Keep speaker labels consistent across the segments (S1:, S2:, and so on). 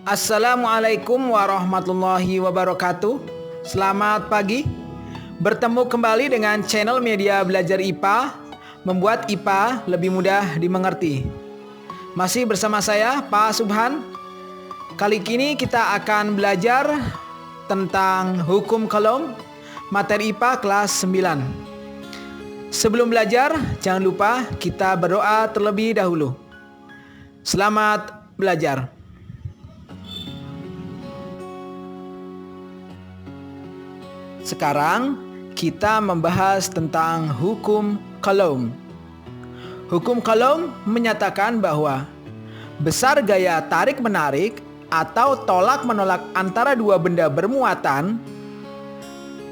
S1: Assalamualaikum warahmatullahi wabarakatuh. Selamat pagi. Bertemu kembali dengan channel media belajar IPA, membuat IPA lebih mudah dimengerti. Masih bersama saya, Pak Subhan. Kali ini kita akan belajar tentang hukum kolom, materi IPA kelas 9. Sebelum belajar, jangan lupa kita berdoa terlebih dahulu. Selamat belajar. Sekarang kita membahas tentang hukum kolom. Hukum kolom menyatakan bahwa besar gaya tarik-menarik atau tolak-menolak antara dua benda bermuatan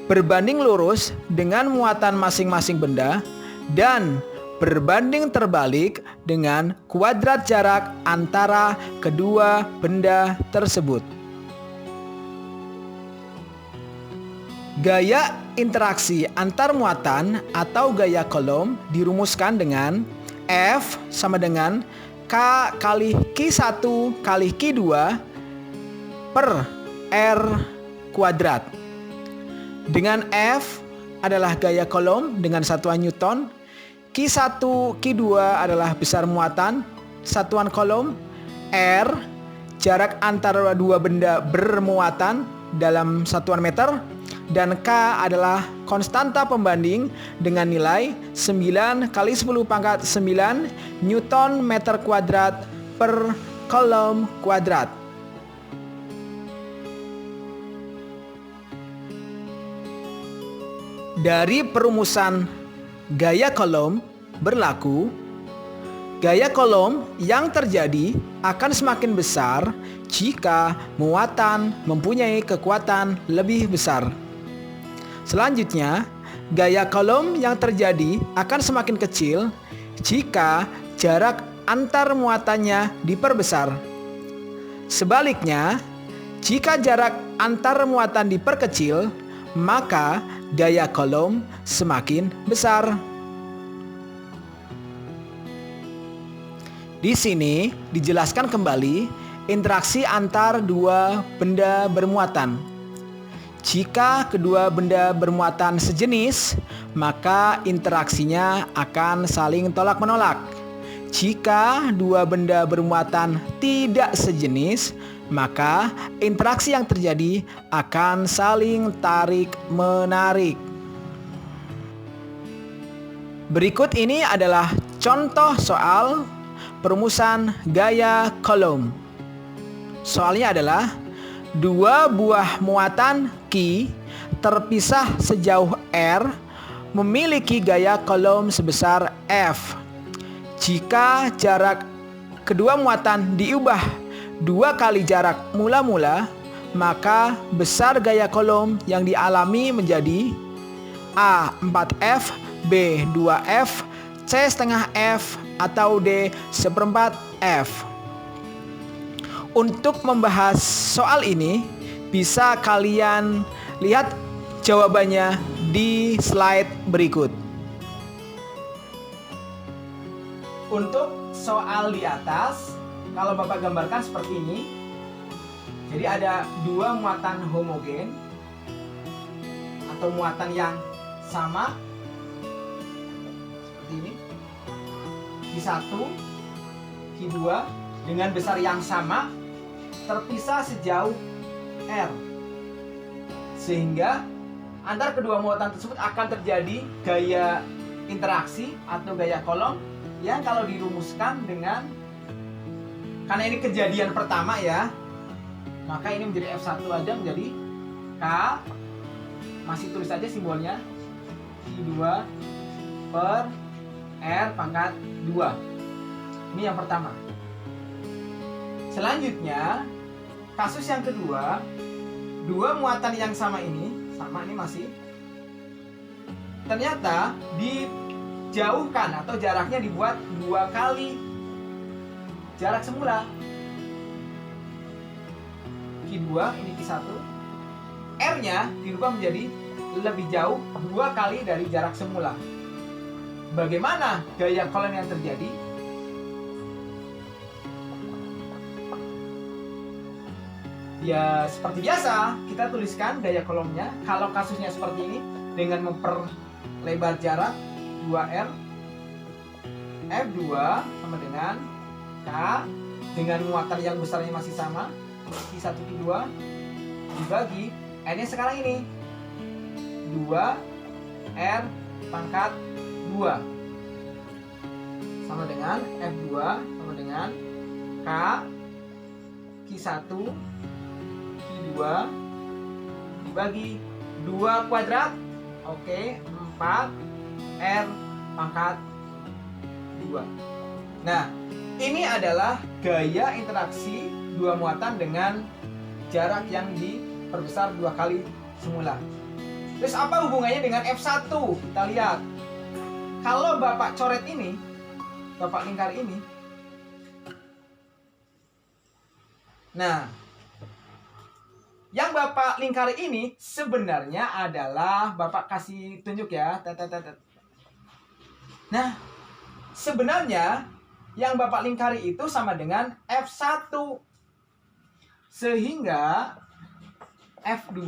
S1: berbanding lurus dengan muatan masing-masing benda dan berbanding terbalik dengan kuadrat jarak antara kedua benda tersebut. Gaya interaksi antar muatan atau gaya kolom dirumuskan dengan F sama dengan K kali Q1 kali Q2 per R kuadrat. Dengan F adalah gaya kolom dengan satuan Newton, Q1 Q2 adalah besar muatan satuan kolom, R jarak antara dua benda bermuatan dalam satuan meter, dan K adalah konstanta pembanding dengan nilai 9 kali 10 pangkat 9 Newton meter kuadrat per kolom kuadrat. Dari perumusan gaya kolom berlaku, gaya kolom yang terjadi akan semakin besar jika muatan mempunyai kekuatan lebih besar. Selanjutnya, gaya kolom yang terjadi akan semakin kecil jika jarak antar muatannya diperbesar. Sebaliknya, jika jarak antar muatan diperkecil, maka gaya kolom semakin besar. Di sini dijelaskan kembali interaksi antar dua benda bermuatan. Jika kedua benda bermuatan sejenis, maka interaksinya akan saling tolak-menolak. Jika dua benda bermuatan tidak sejenis, maka interaksi yang terjadi akan saling tarik-menarik. Berikut ini adalah contoh soal perumusan gaya kolom. Soalnya adalah dua buah muatan Q terpisah sejauh R memiliki gaya kolom sebesar F. Jika jarak kedua muatan diubah 2 kali jarak mula-mula, maka besar gaya kolom yang dialami menjadi A 4F, B 2F, C setengah F, atau D 1/4 F. Untuk membahas soal ini, bisa kalian lihat jawabannya di slide berikut. Untuk soal di atas, kalau Bapak gambarkan seperti ini, jadi ada dua muatan homogen atau muatan yang sama, seperti ini, Q1, Q2 dengan besar yang sama, terpisah sejauh R, sehingga antar kedua muatan tersebut akan terjadi gaya interaksi atau gaya kolom yang kalau dirumuskan dengan, karena ini kejadian pertama ya, maka ini menjadi F1 aja menjadi K, masih tulis aja simbolnya, Q2 per R pangkat 2. Ini yang pertama. Selanjutnya, kasus yang kedua, dua muatan yang sama ini masih, ternyata dijauhkan atau jaraknya dibuat 2 kali jarak semula. Q2 ini Q1, R-nya dirubah menjadi lebih jauh 2 kali dari jarak semula. Bagaimana gaya kolom yang terjadi? Ya, seperti biasa, kita tuliskan gaya kolomnya. Kalau kasusnya seperti ini, dengan memperlebar jarak 2R, F2 sama dengan K, dengan muatan yang besarnya masih sama, Q1, Q2, dibagi N-nya sekarang ini 2R pangkat 2 sama dengan F2 sama dengan K Q1 Q2 dibagi 2 kuadrat. Oke, 4R pangkat 2. Nah, ini adalah gaya interaksi dua muatan dengan jarak yang diperbesar 2 kali semula. Terus apa hubungannya dengan F1? Kita lihat. Kalau Bapak coret ini, Bapak lingkar ini. Nah, yang Bapak lingkari ini sebenarnya adalah, Bapak kasih tunjuk ya. Nah, sebenarnya yang Bapak lingkari itu sama dengan F1. Sehingga F2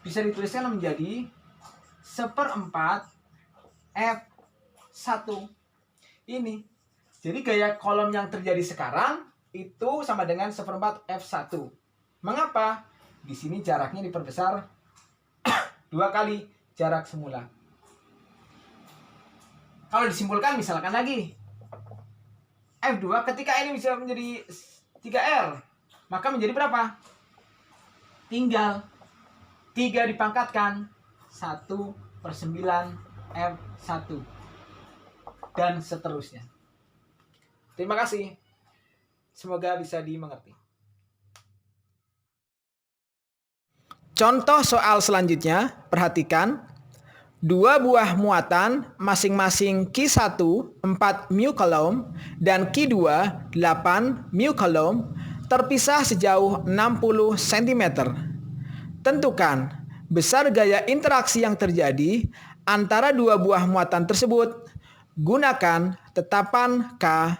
S1: bisa dituliskan menjadi 1/4 F1. Ini. Jadi gaya kolom yang terjadi sekarang itu sama dengan 1/4 F1. Mengapa? Di sini jaraknya diperbesar 2 kali jarak semula. Kalau disimpulkan misalkan lagi, F2 ketika ini bisa menjadi 3R, maka menjadi berapa? Tinggal 3 dipangkatkan 1/9 F1 dan seterusnya. Terima kasih. Semoga bisa dimengerti. Contoh soal selanjutnya, perhatikan. 2 buah muatan masing-masing Q1 4 μ coulomb dan Q2 8 μ coulomb terpisah sejauh 60 cm. Tentukan besar gaya interaksi yang terjadi antara 2 buah muatan tersebut. Gunakan tetapan K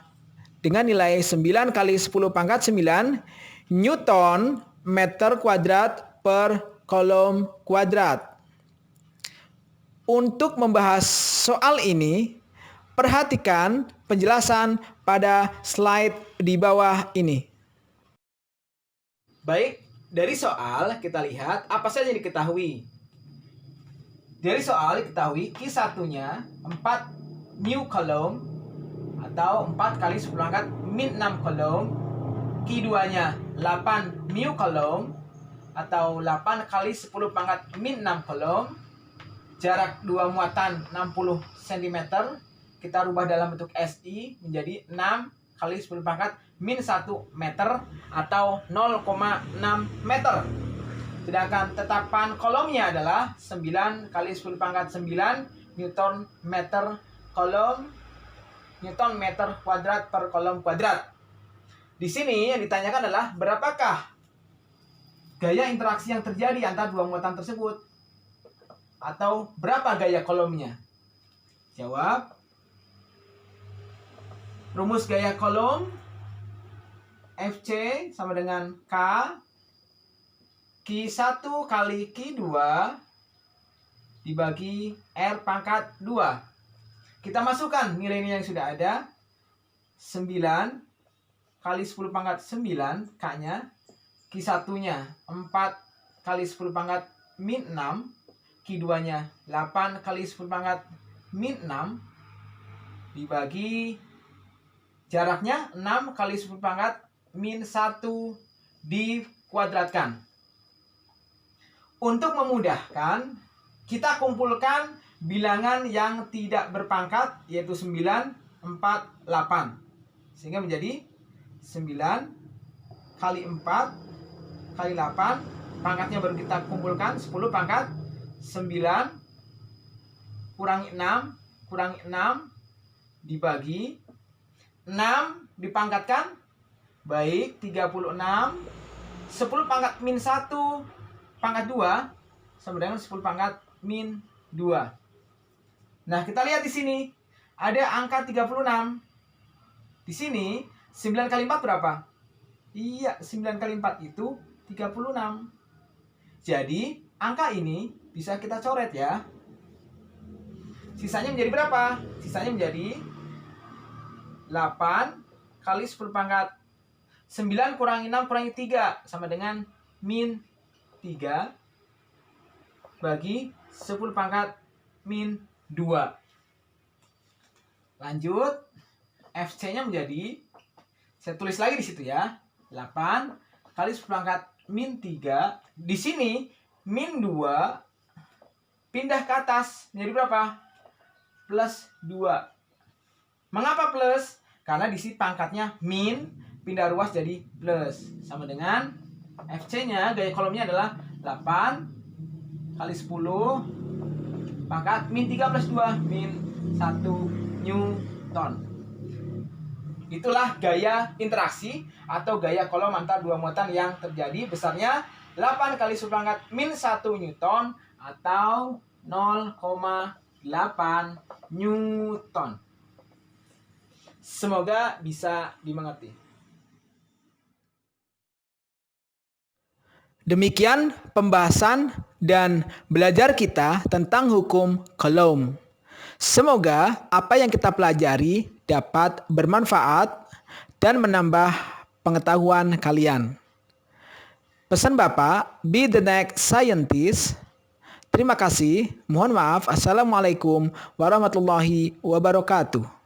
S1: dengan nilai 9 kali 10 pangkat 9 Newton meter kuadrat per kolom kuadrat. Untuk membahas soal ini, perhatikan penjelasan pada slide di bawah ini. Baik, dari soal kita lihat apa saja yang diketahui. Dari soal diketahui Q1-nya 4 μ coulomb atau 4 kali 10 pangkat min 6 coulomb. Q2-nya 8 μ coulomb atau 8 kali 10 pangkat min 6 coulomb. Jarak dua muatan 60 cm. Kita rubah dalam bentuk SI menjadi 6 kali 10 pangkat min 1 meter atau 0,6 meter. Sedangkan tetapan kolomnya adalah 9 kali 10 pangkat 9 Newton meter kolom, Newton meter kuadrat per kolom kuadrat. Di sini yang ditanyakan adalah berapakah gaya interaksi yang terjadi antara dua muatan tersebut? Atau berapa gaya kolomnya? Jawab. Rumus gaya kolom FC sama dengan K Q1 kali Q2 dibagi R pangkat 2. Kita masukkan nilai-nilai yang sudah ada. 9 kali 10 pangkat 9 K-nya. Q1-nya 4 kali 10 pangkat min 6. Q2-nya 8 kali 10 pangkat min 6 dibagi jaraknya 6 kali 10 pangkat min 1 dikuadratkan. Untuk memudahkan, kita kumpulkan bilangan yang tidak berpangkat, yaitu 9, 4, 8. Sehingga menjadi 9 kali 4 kali 8. Pangkatnya baru kita kumpulkan 10 pangkat 9 kurangi 6 dibagi 6 dipangkatkan baik 36. 10 pangkat min 1 pangkat 2 sama dengan 10 pangkat min 2. Nah, kita lihat di sini ada angka 36. Di sini 9 kali 4 berapa? Iya, 9 kali 4 itu 36. Jadi, angka ini bisa kita coret ya. Sisanya menjadi berapa? Sisanya menjadi 8 kali 10 pangkat 9 kurangi 6 kurangi 3 sama dengan min 3 bagi 10 pangkat min 2. Lanjut, FC-nya menjadi, saya tulis lagi di situ ya, 8 kali 10 pangkat min 3. Di sini min 2 pindah ke atas menjadi berapa? Plus 2. Mengapa plus? Karena di sini pangkatnya min, pindah ruas jadi plus. Sama dengan FC-nya, gaya kolomnya adalah 8 kali 10 pangkat min 3 plus 2, min 1 Newton. Itulah gaya interaksi atau gaya kolom antar dua muatan yang terjadi, besarnya 8 kali 10 pangkat min 1 Newton atau 0,8 Newton. Semoga bisa dimengerti. Demikian pembahasan dan belajar kita tentang hukum Coulomb. Semoga apa yang kita pelajari dapat bermanfaat dan menambah pengetahuan kalian. Pesan Bapak, be the next scientist. Terima kasih. Mohon maaf. Assalamualaikum warahmatullahi wabarakatuh.